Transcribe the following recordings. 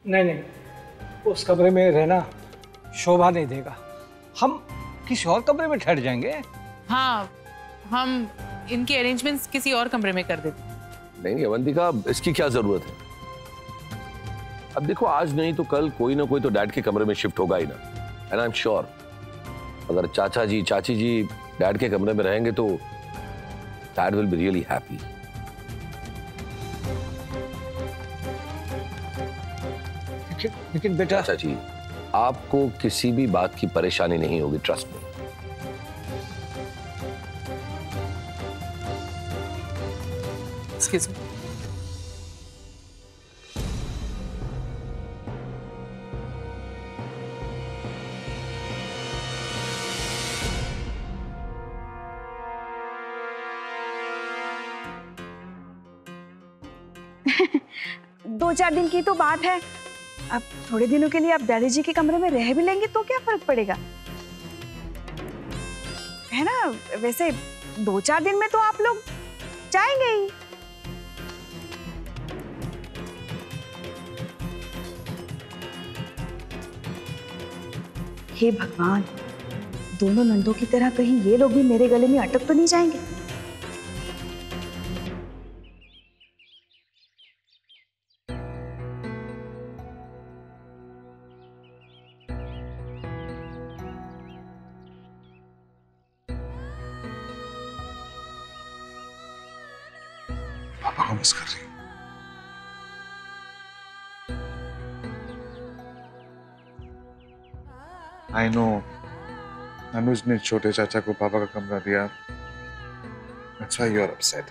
नहीं नहीं, उस कमरे में रहना शोभा नहीं देगा। हम किसी और कमरे में ठहर जाएंगे। हाँ, हम इनके अरेंजमेंट्स किसी और कमरे में कर देते। नहीं अवंतिका, इसकी क्या जरूरत है? अब देखो, आज नहीं तो कल कोई ना कोई तो डैड के कमरे में शिफ्ट होगा ही ना। एंड आई एम श्योर अगर चाचा जी चाची जी डैड के कमरे में रहेंगे तो dad will be really happy. लेकिन बेटा, चाचा जी, आपको किसी भी बात की परेशानी नहीं होगी, ट्रस्ट मी। Excuse me. दो चार दिन की तो बात है। अब थोड़े दिनों के लिए आप डैडी जी के कमरे में रह भी लेंगे तो क्या फर्क पड़ेगा, है ना? वैसे 2-4 दिन में तो आप लोग जाएंगे ही। हे भगवान, दोनों नंदों की तरह कहीं ये लोग भी मेरे गले में अटक तो नहीं जाएंगे। पापा को मिस कर रही हूँ। आई नो, अनुज ने छोटे चाचा को पापा का कमरा दिया। That's why you are upset.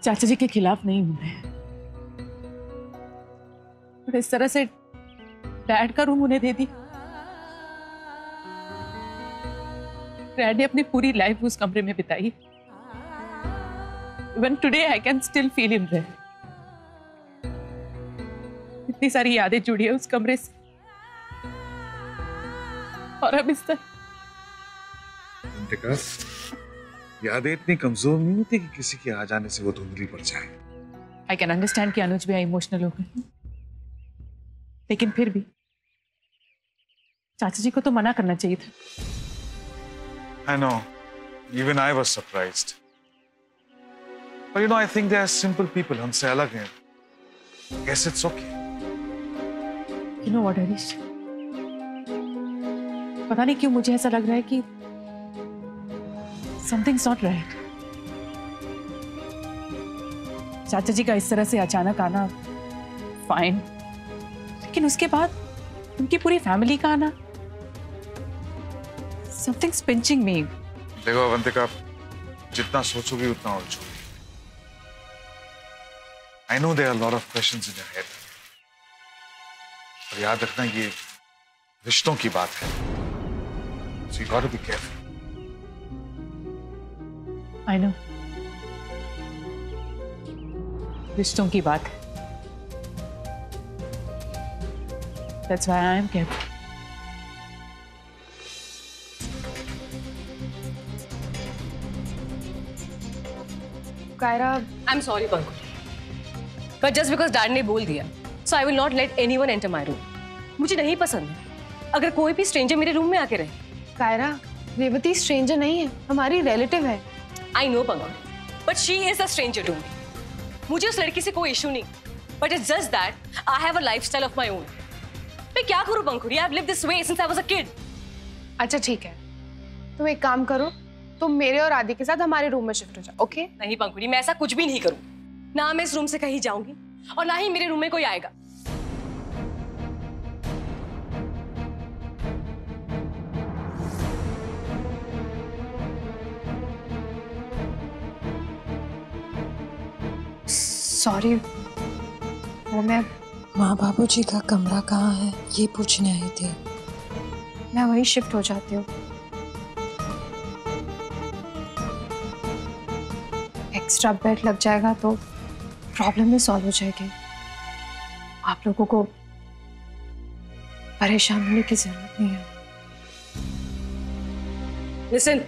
चाचा जी के खिलाफ नहीं हूं मैं, पर इस तरह से डैड का रूम उन्हें दे दी। डैड ने अपनी पूरी लाइफ उस कमरे में बिताई। Even today I can still feel him there. इतनी सारी यादें जुड़ी है उस कमरे से, और अब इस तरह। यादें इतनी कमजोर नहीं होती कि किसी के आ जाने से वो धुंधली पड़ जाए। I can understand कि अनुज भी इमोशनल हो गए, लेकिन फिर भी चाचा जी को तो मना करना चाहिए था। I know, even I was surprised. But you know, I think they are simple people. हमसे अलग हैं. Guess it's okay. You know what, Harish? पता नहीं क्यों मुझे ऐसा लग रहा है कि something's not right. चाचा जी का इस तरह से अचानक आना फाइन, लेकिन उसके बाद उनकी पूरी फैमिली का आना, something's pinching me. देखो अवंतिका, जितना सोचोगी उतना उलझोगी। I know there are a lot of questions in your head. पर याद रखना, ये रिश्तों की बात है। So you got to be careful. I know. रिश्तों की बात है। That's why I am careful. Kaira, I'm sorry, Panku, but just because dad ने बोल दिया, so I will not let anyone enter my room. मुझे नहीं पसंद है अगर कोई भी स्ट्रेंजर मेरे रूम में आके रहे। कायरा, रेवती स्ट्रेंजर नहीं है, हमारी रिलेटिव है। I know Panku, but she is a stranger to me. मुझे उस लड़की से कोई इशू नहीं, but it's just that I have a lifestyle of my own. मैं क्या करूँ पंकुरी? I've lived this way since I was a kid. अच्छा ठीक है, तुम एक काम करो, तुम मेरे और आदि के साथ हमारे रूम में शिफ्ट हो जाओ, ओके? नहीं पंकुरी, मैं ऐसा कुछ भी नहीं करूँ। ना मैं इस रूम से कहीं जाऊंगी और ना ही मेरे रूम में कोई आएगा। सॉरी, वो मैं माँ बाबूजी का कमरा कहाँ है ये पूछने आई थी। मैं वहीं शिफ्ट हो जाती हूँ। एक्स्ट्रा बेड लग जाएगा तो प्रॉब्लम भी सॉल्व हो जाएगी। आप लोगों को परेशान होने की जरूरत नहीं है। Listen,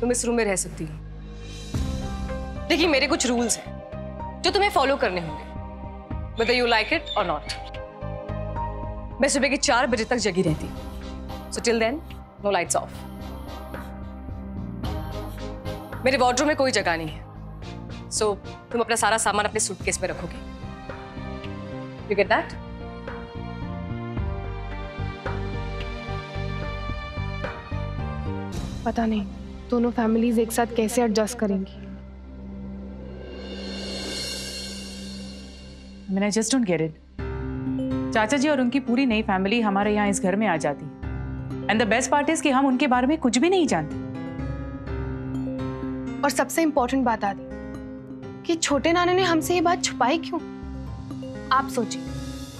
तुम इस रूम में रह सकती हो। देखिए मेरे कुछ रूल्स हैं जो तुम्हें फॉलो करने होंगे, whether you like it or not। मैं सुबह के 4 बजे तक जगी रहती हूँ, so till then no lights off। मेरे वार्डरोब में कोई जगह नहीं है, so तुम अपना सारा सामान अपने सूटकेस में रखोगे। You get that? पता नहीं दोनों फैमिलीज एक साथ कैसे एडजस्ट करेंगी। I mean, I just don't get it। चाचा जी और उनकी पूरी नई फैमिली हमारे यहाँ इस घर में आ जाती, and the best part is कि हम उनके बारे में कुछ भी नहीं जानते। और सबसे इम्पोर्टेंट बात आती कि छोटे नाना ने हमसे ये बात छुपाई क्यों? आप सोचिए,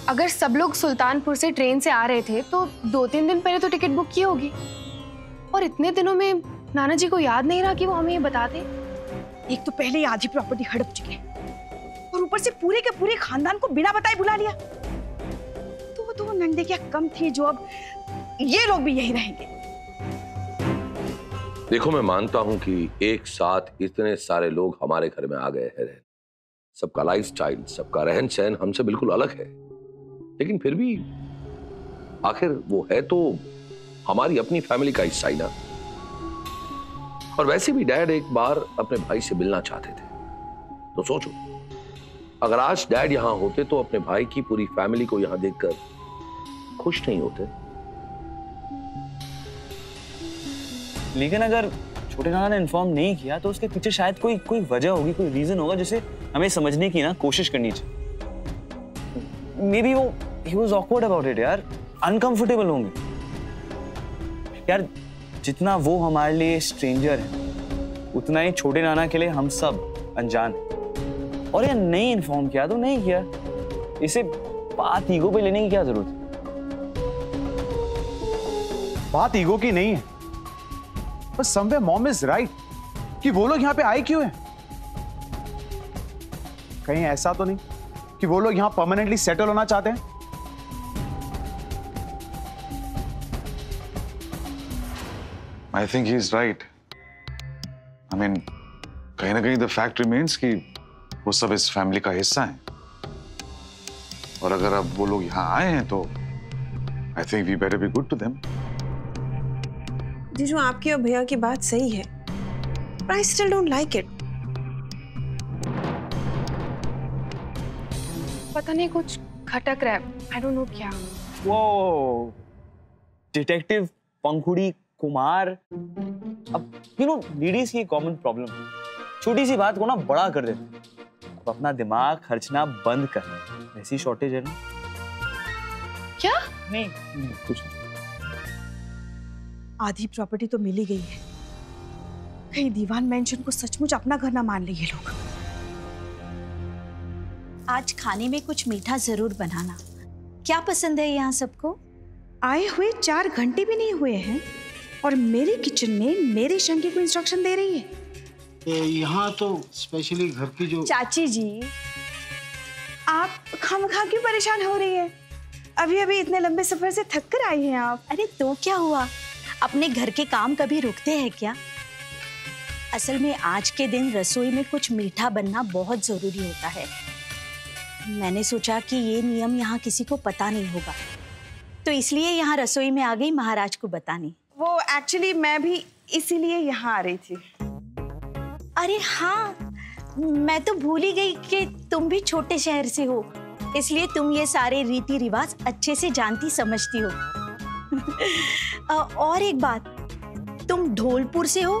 अगर सब लोग सुल्तानपुर से ट्रेन से आ रहे थे तो 2-3 दिन पहले तो टिकट बुक की होगी, और इतने दिनों में नाना जी को याद नहीं रहा कि वो हमें ये बताते। एक तो पहले ही आधी प्रॉपर्टी हड़प चुके हैं और ऊपर से पूरे के पूरे खानदान को बिना बताए बुला लिया। तो वो नंदे क्या कम थी जो अब ये लोग भी यही रहेंगे। देखो मैं मानता हूं कि एक साथ इतने सारे लोग हमारे घर में आ गए हैं, सबका लाइफस्टाइल, सबका रहन सहन हमसे बिल्कुल अलग है, लेकिन फिर भी आखिर वो है तो हमारी अपनी फैमिली का हिस्सा ही ना। और वैसे भी डैड एक बार अपने भाई से मिलना चाहते थे, तो सोचो अगर आज डैड यहां होते तो अपने भाई की पूरी फैमिली को यहां देखकर खुश नहीं होते। लेकिन अगर छोटे नाना ने इन्फॉर्म नहीं किया तो उसके पीछे शायद कोई वजह होगी, कोई रीजन होगा जिसे हमें समझने की ना कोशिश करनी चाहिए। May be he was awkward about it यार, अनकंफर्टेबल होंगे यार। जितना वो हमारे लिए स्ट्रेंजर है उतना ही छोटे नाना के लिए हम सब अनजान है। और यार नहीं इन्फॉर्म किया तो नहीं किया, इसे बात ईगो पे लेने की क्या जरूरत है? बात ईगो की नहीं है, बस समवेयर मॉम इज राइट कि वो लोग यहां पे आए क्यों हैं। कहीं ऐसा तो नहीं कि वो लोग यहां परमानेंटली सेटल होना चाहते हैं? I think he's right. I mean, कहीं ना कहीं the fact remains कि वो सब इस फैमिली का हिस्सा हैं। और अगर अब वो लोग यहाँ आए हैं तो I think we better be good to them. जीजू आपकी और भैया की बात सही है, but I still don't like it. पता नहीं कुछ खटक रहा है, I don't know क्या। वो डिटेक्टिव पंखुड़ी कुमार, अब लेडीज की कॉमन प्रॉब्लम है, छोटी सी बात को ना बड़ा कर देते। अब अपना दिमाग खर्चना बंद कर, ऐसी शॉर्टेज है ना। क्या? नहीं कुछ नहीं। आधी प्रॉपर्टी तो मिल ही गई है, कहीं दीवान मेंशन को सचमुच अपना घर ना मान ले ये लोग। आज खाने में कुछ मीठा जरूर बनाना। क्या पसंद है यहाँ सबको? आए हुए 4 घंटे भी नहीं हुए हैं और मेरे किचन में मेरी शंकी को इंस्ट्रक्शन दे रही है। यहाँ तो स्पेशली घर की जो चाची जी, आप खामखा क्यों परेशान हो रही है? अभी अभी इतने लंबे सफर से थक कर आई हैं आप। अरे तो क्या हुआ, अपने घर के काम कभी रुकते हैं क्या? असल में आज के दिन रसोई में कुछ मीठा बनना बहुत जरूरी होता है। मैंने सोचा कि ये नियम यहाँ किसी को पता नहीं होगा, तो इसलिए यहाँ रसोई में आ गई महाराज को बताने। वो एक्चुअली मैं भी इसीलिए यहाँ आ रही थी। अरे हाँ, मैं तो भूल ही गई कि तुम भी छोटे शहर से हो, इसलिए तुम ये सारे रीति रिवाज अच्छे से जानती समझती हो। और एक बात, तुम धौलपुर से हो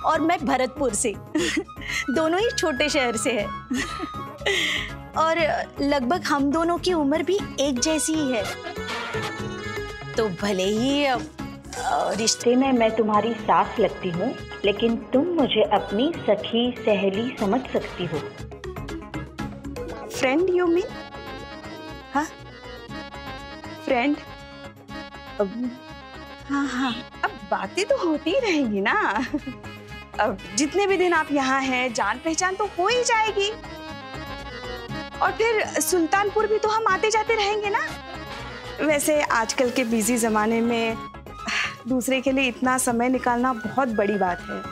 और मैं भरतपुर से। दोनों ही छोटे शहर से है। और लगभग हम दोनों की उम्र भी एक जैसी ही है, तो भले ही रिश्ते में मैं तुम्हारी सास लगती हूँ, लेकिन तुम मुझे अपनी सखी सहेली समझ सकती हो। Friend you mean? हाँ फ्रेंड। हाँ हाँ, अब बातें तो होती ही रहेंगी ना। अब जितने भी दिन आप यहाँ हैं, जान पहचान तो हो ही जाएगी। और फिर सुल्तानपुर भी तो हम आते जाते रहेंगे ना। वैसे आजकल के बिजी जमाने में दूसरे के लिए इतना समय निकालना बहुत बड़ी बात है।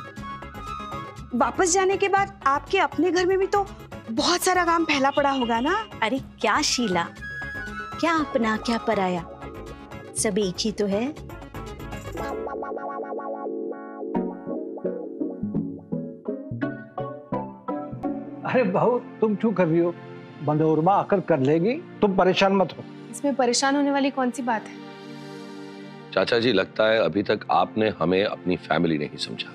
वापस जाने के बाद आपके अपने घर में भी तो बहुत सारा काम फैला पड़ा होगा ना। अरे क्या शीला, क्या अपना क्या पराया, सब एक ही तो है। अरे बहू तुम क्यों कर रही हो? मनोरमा आकर कर लेगी, तुम परेशान मत हो। इसमें परेशान होने वाली कौन सी बात है? चाचा जी, लगता है अभी तक आपने हमें अपनी फैमिली नहीं समझा,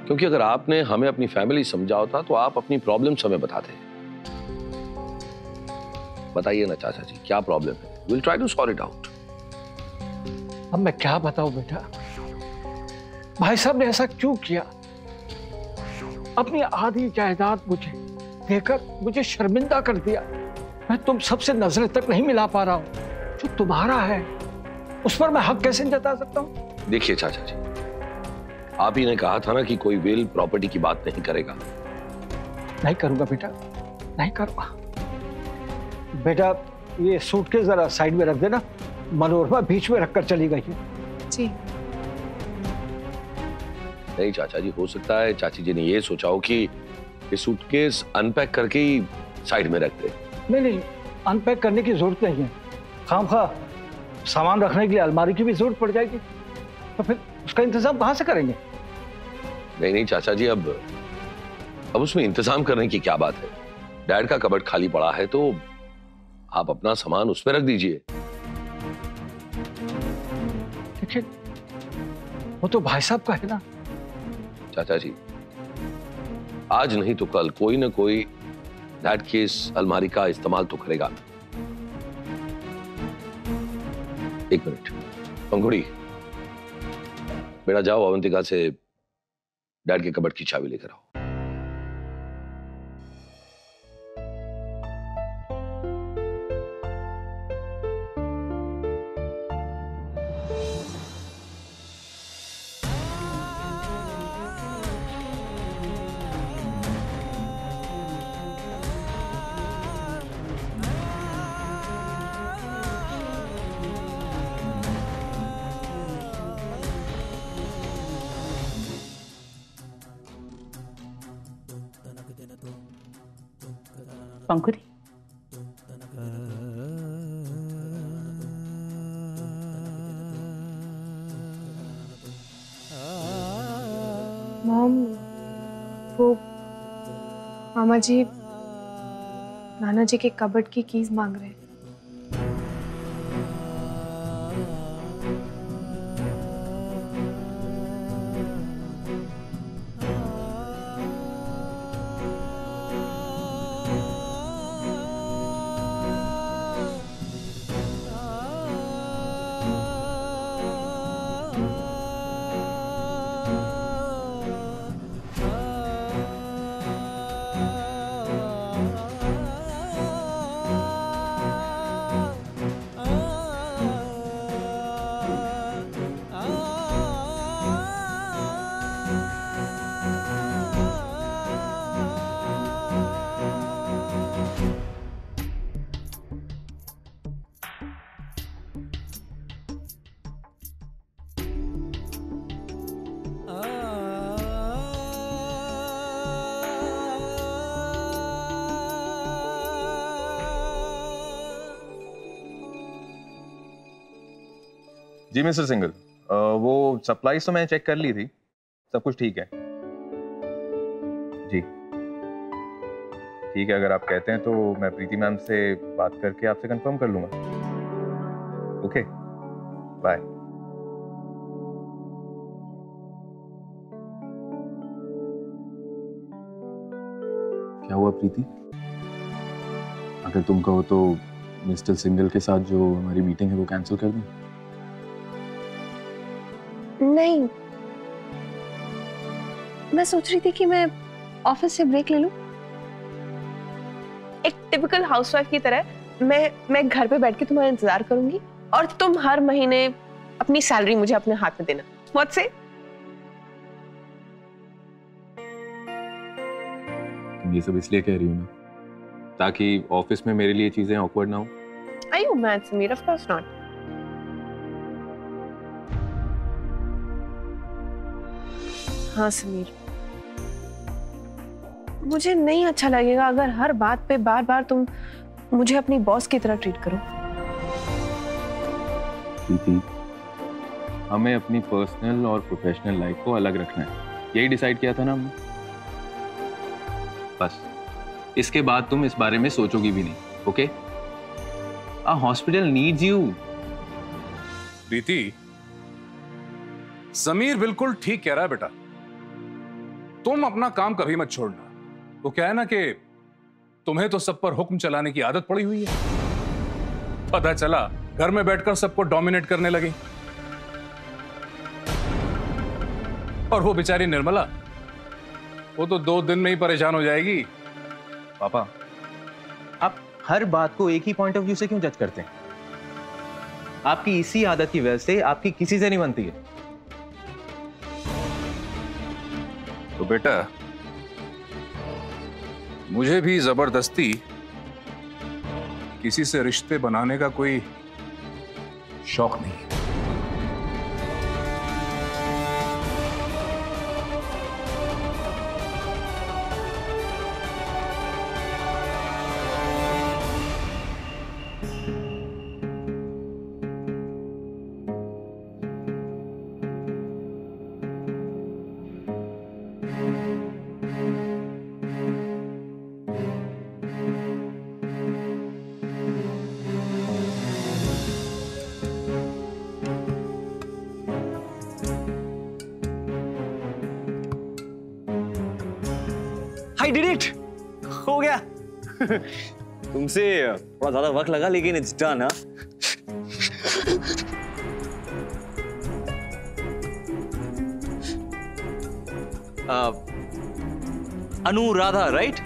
क्योंकि अगर आपने हमें अपनी फैमिली समझा होता तो आप अपनी प्रॉब्लम्स हमें बताते। बताइए ना चाचा जी, क्या प्रॉब्लम है? Will try to sort it out. अब मैं क्या बताऊं बेटा, भाई साहब ने ऐसा क्यों किया? अपनी आधी जायदाद मुझे देकर मुझे शर्मिंदा कर दिया। मैं तुम सबसे नजरें तक नहीं मिला पा रहा हूं। जो तुम्हारा है उस पर मैं हक कैसे जता सकता हूं? देखिए चाचा जी, आप ही ने कहा था ना कि कोई विल प्रॉपर्टी की बात नहीं करेगा। नहीं करूंगा बेटा, नहीं करूंगा। बेटा ये सूटकेस जरा साइड में रख देना, मनोरमा बीच में रखकर चली गई है। जी। नहीं चाचा जी, हो सकता है चाची जी ने ये सोचा हो कि ये सूटकेस अनपैक करके ही साइड में रख दे। नहीं, अनपैक करने की जरूरत नहीं है। खामखा सामान रखने के लिए अलमारी की भी जरूरत पड़ जाएगी, तो फिर उसका इंतजाम कहां से करेंगे? नहीं चाचा जी, अब उसमें इंतजाम करने की क्या बात है? डैड का कबर्ड खाली पड़ा है तो आप अपना सामान उस पर रख दीजिए। देखिए वो तो भाई साहब का है ना। चाचा जी, आज नहीं तो कल कोई ना कोई डैड की इस अलमारी का इस्तेमाल तो करेगा। एक मिनट पंखुड़ी, बेटा जाओ अवंतिका से डैड के कबर्ड की चाबी लेकर आओ। पंखुड़ी, मॉम, वो मामा जी नाना जी के कबर्ड की कीज मांग रहे हैं। जी मिस्टर सिंगल, वो सप्लाईज तो मैंने चेक कर ली थी, सब कुछ ठीक है जी। ठीक है, अगर आप कहते हैं तो मैं प्रीति मैम से बात करके आपसे कंफर्म कर लूंगा। Okay, bye. क्या हुआ प्रीति? अगर तुम कहो तो मिस्टर सिंगल के साथ जो हमारी मीटिंग है वो कैंसिल कर दें? नहीं, मैं सोच रही थी कि मैं ऑफिस से ब्रेक ले लूं। एक टिपिकल हाउसवाइफ की तरह मैं घर पे बैठ के तुम्हारा इंतजार करूंगी और तुम हर महीने अपनी सैलरी मुझे अपने हाथ में देना। व्हाट से? तुम ये सब इसलिए कह रही हो ना ताकि ऑफिस में मेरे लिए चीजें ऑकवर्ड ना हो? Are you mad, Sameer? Of course not. हाँ समीर, मुझे नहीं अच्छा लगेगा अगर हर बात पे बार बार तुम मुझे अपनी बॉस की तरह ट्रीट करो। प्रीति, हमें अपनी पर्सनल और प्रोफेशनल लाइफ को अलग रखना है, यही डिसाइड किया था ना हमने। बस इसके बाद तुम इस बारे में सोचोगी भी नहीं, okay? Hospital needs you. Preeti, Sameer बिल्कुल ठीक कह रहा है बेटा। तुम अपना काम कभी मत छोड़ना। वो क्या है ना कि तुम्हें तो सब पर हुक्म चलाने की आदत पड़ी हुई है। पता चला घर में बैठकर सबको डोमिनेट करने लगी। और वो बेचारी निर्मला, वो तो 2 दिन में ही परेशान हो जाएगी। पापा, आप हर बात को एक ही पॉइंट ऑफ व्यू से क्यों जज करते हैं? आपकी इसी आदत की वजह से आपकी किसी से नहीं बनती है। तो बेटा, मुझे भी जबरदस्ती किसी से रिश्ते बनाने का कोई शौक नहीं है। I did it! हो गया। तुमसे थोड़ा ज्यादा वक्त लगा लेकिन it's done, हाँ? Anuradha, right?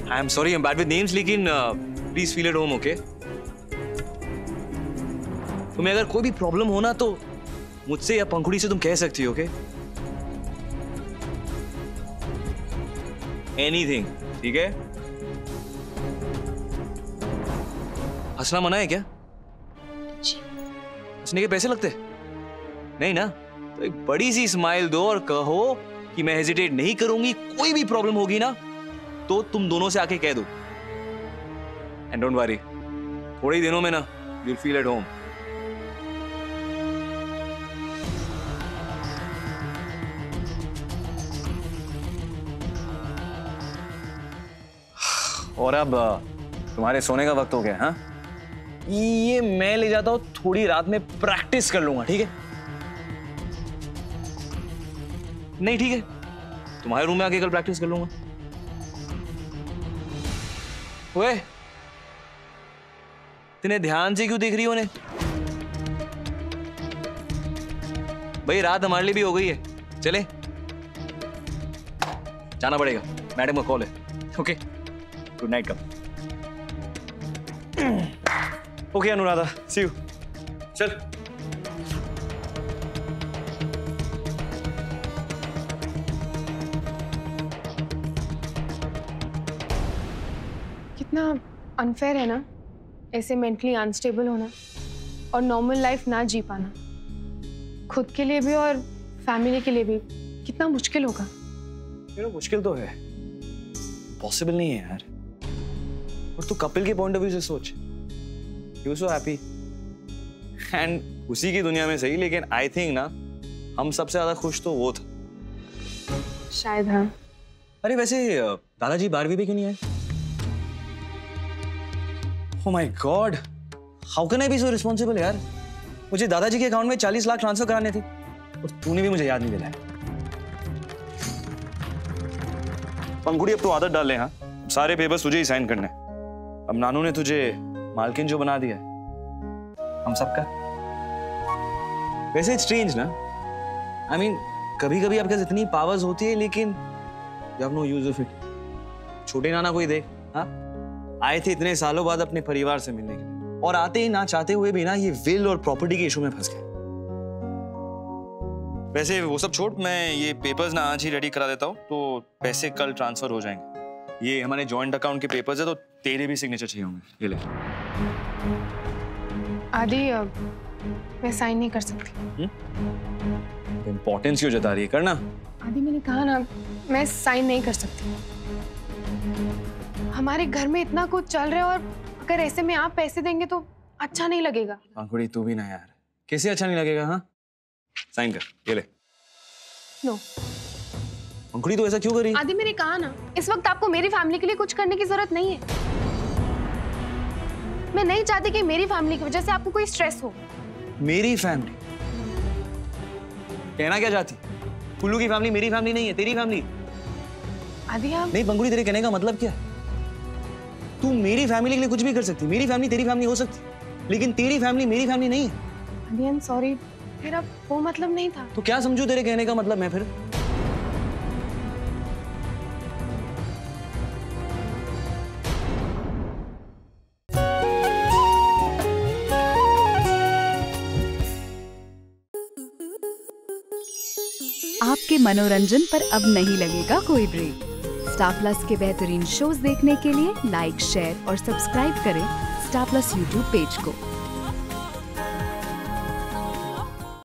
I am sorry, I'm bad with names, लेकिन please feel at home, okay? तुम्हें अगर कोई भी प्रॉब्लम हो ना तो मुझसे या पंखुड़ी से तुम कह सकती हो, okay? Anything, ठीक है? हंसना मना है क्या? हंसने के पैसे लगते? नहीं ना? तो एक बड़ी सी स्माइल दो और कहो कि मैं हेजिटेट नहीं करूंगी, कोई भी प्रॉब्लम होगी ना तो तुम दोनों से आके कह दो। एंड डोंट वरी, थोड़े ही दिनों में ना you'll feel at home. और अब तुम्हारे सोने का वक्त हो गया, हाँ? ये मैं ले जाता हूं, थोड़ी रात में प्रैक्टिस कर लूंगा, ठीक है? नहीं ठीक है, तुम्हारे रूम में आके कल प्रैक्टिस कर लूंगा। ओए, इतने ध्यान से क्यों देख रही हो उन्हें? भाई रात हमारे लिए भी हो गई है, चले? जाना पड़ेगा, मैडम का कॉल है। Okay, good night. Come okay Anuradha, see you. चल। कितना अनफेयर है ना ऐसे मेंटली अनस्टेबल होना और नॉर्मल लाइफ ना जी पाना, खुद के लिए भी और फैमिली के लिए भी। कितना मुश्किल होगा। मुश्किल तो है, पॉसिबल नहीं है यार। और तू कपिल के पॉइंट ऑफ व्यू से सोच, he was so happy and उसी की दुनिया में सही, लेकिन आई थिंक ना हम सबसे ज्यादा खुश तो वो था शायद। हाँ। अरे वैसे दादाजी 12वीं पे क्यों नहीं आए? Oh my God, how can I be so responsible यार? मुझे दादाजी के अकाउंट में 40 लाख ट्रांसफर कराने थे और तूने भी मुझे याद नहीं दिलाया। पंखुड़ी, अब तो आदत डाल ले, हाँ? सारे पेपर्स तुझे ही साइन करने। अब नानू ने तुझे मालकिन जो बना दिया हम सबका। वैसे स्ट्रेंज ना, आई मीन कभी कभी आपके पास इतनी पावर्स होती है लेकिन you have no use of it. छोटे नाना को ही देख, हाँ? आए थे इतने सालों बाद अपने परिवार से मिलने के लिए और आते ही ना चाहते हुए भी ना ये विल और प्रॉपर्टी के इशू में फंस गए। वैसे वो सब छोड़, मैं ये पेपर्स ना आज ही रेडी करा देता हूँ तो पैसे कल ट्रांसफर हो जाएंगे। ये हमारे जॉइंट अकाउंट के पेपर्स है तो तेरे भी सिग्नेचर चाहिए होंगे। ये ले। आदि, मैं साइन नहीं कर सकती। इंपॉर्टेंस क्यों जता रही है? करना। आदि मैंने कहा ना, मैं साइन नहीं कर सकती। हमारे घर में इतना कुछ चल रहा है और अगर ऐसे में आप पैसे देंगे तो अच्छा नहीं लगेगा। पंखुड़ी तू भी ना यार, कैसे अच्छा नहीं लगेगा? हाँ साइन कर, ये ले। नो पंखुड़ी तू ऐसा क्यों करी? आदि मैंने कहा ना, इस वक्त आपको मेरी फैमिली के लिए कुछ करने की जरूरत नहीं है। मैं नहीं चाहती कि मेरी फैमिली की वजह से आपको कोई स्ट्रेस हो। मेरी फैमिली? कहना क्या चाहती? कुल्लू की फैमिली मेरी फैमिली नहीं है, तेरी फैमिली। आदि आप नहीं पंखुड़ी, तेरे कहने का मतलब क्या है? तू मेरी फैमिली के लिए कुछ भी कर सकती, मेरी फैमिली तेरी फैमिली हो सकती, लेकिन तेरी फैमिली मेरी फैमिली नहीं है। आदि आई एम सॉरी, मेरा वो मतलब नहीं था। तो क्या समझू तेरे कहने का मतलब मैं फिर? आपके मनोरंजन पर अब नहीं लगेगा कोई ब्रेक। स्टार प्लस के बेहतरीन शोज देखने के लिए लाइक, शेयर और सब्सक्राइब करें स्टार प्लस यूट्यूब पेज को।